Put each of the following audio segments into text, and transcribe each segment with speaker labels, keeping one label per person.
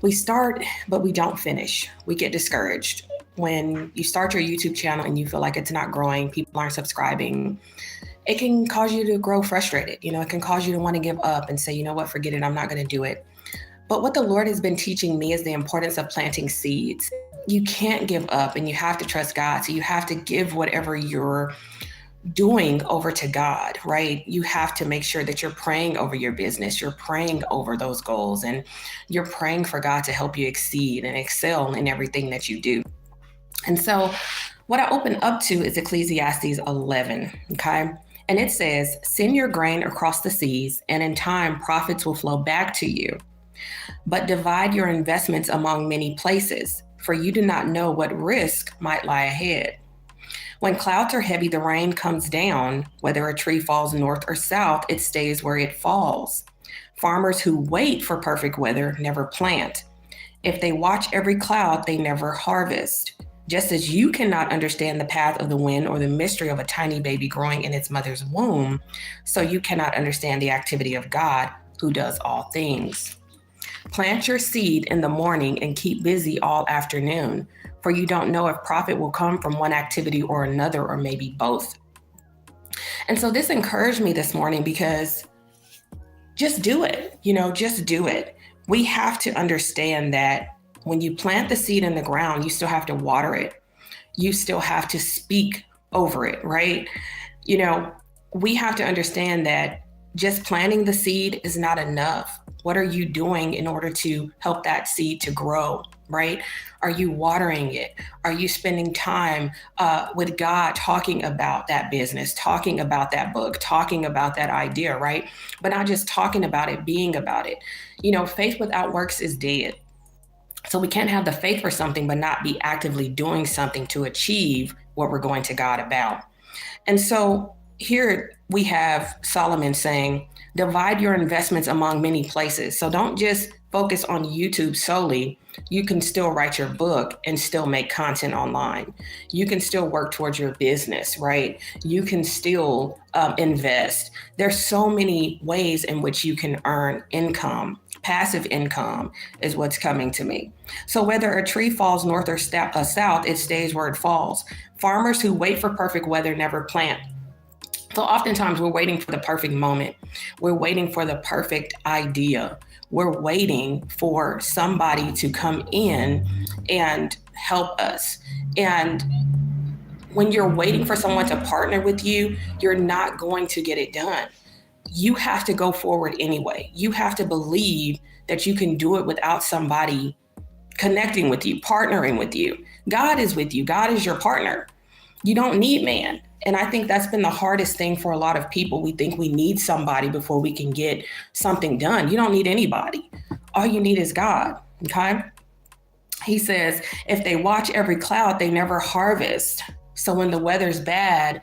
Speaker 1: We start, but we don't finish. We get discouraged. When you start your YouTube channel and you feel like it's not growing, people aren't subscribing, it can cause you to grow frustrated. It can cause you to want to give up and say, you know what, forget it, I'm not going to do it. But what the Lord has been teaching me is the importance of planting seeds. You can't give up and you have to trust God. So you have to give whatever you're doing over to God, right? You have to make sure that you're praying over your business, you're praying over those goals, and you're praying for God to help you exceed and excel in everything that you do. And so what I open up to is Ecclesiastes 11, okay? And it says, send your grain across the seas, and in time profits will flow back to you. But divide your investments among many places, for you do not know what risk might lie ahead. When clouds are heavy, the rain comes down. Whether a tree falls north or south, it stays where it falls. Farmers who wait for perfect weather never plant. If they watch every cloud, they never harvest. Just as you cannot understand the path of the wind or the mystery of a tiny baby growing in its mother's womb, so you cannot understand the activity of God, who does all things. Plant your seed in the morning and keep busy all afternoon, for you don't know if profit will come from one activity or another, or maybe both. And so this encouraged me this morning because just do it, just do it. We have to understand that when you plant the seed in the ground, you still have to water it. You still have to speak over it, right? We have to understand that just planting the seed is not enough. What are you doing in order to help that seed to grow, right? Are you watering it? Are you spending time with God talking about that business, talking about that book, talking about that idea, right? But not just talking about it, being about it. Faith without works is dead. So we can't have the faith for something, but not be actively doing something to achieve what we're going to God about. And so here we have Solomon saying, divide your investments among many places. So don't just focus on YouTube solely. You can still write your book and still make content online. You can still work towards your business, right? You can still invest. There's so many ways in which you can earn income. Passive income is what's coming to me. So whether a tree falls north or south, it stays where it falls. Farmers who wait for perfect weather never plant. So oftentimes we're waiting for the perfect moment. We're waiting for the perfect idea. We're waiting for somebody to come in and help us. And when you're waiting for someone to partner with you, you're not going to get it done. You have to go forward anyway. You have to believe that you can do it without somebody connecting with you, partnering with you. God is with you. God is your partner. You don't need man. And I think that's been the hardest thing for a lot of people. We think we need somebody before we can get something done. You don't need anybody. All you need is God, okay? He says, if they watch every cloud, they never harvest. So when the weather's bad,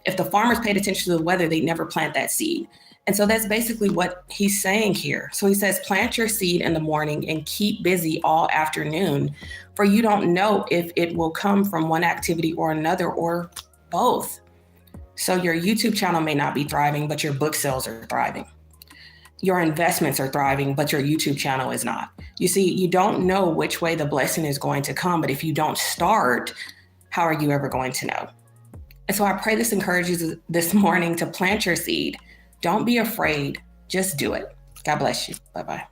Speaker 1: if the farmers paid attention to the weather, they never plant that seed. And so that's basically what he's saying here. So he says, plant your seed in the morning and keep busy all afternoon, for you don't know if it will come from one activity or another, or both. So your YouTube channel may not be thriving, but your book sales are thriving. Your investments are thriving, but your YouTube channel is not. You see, you don't know which way the blessing is going to come, but if you don't start, how are you ever going to know? And so I pray this encourages you this morning to plant your seed. Don't be afraid. Just do it. God bless you. Bye-bye.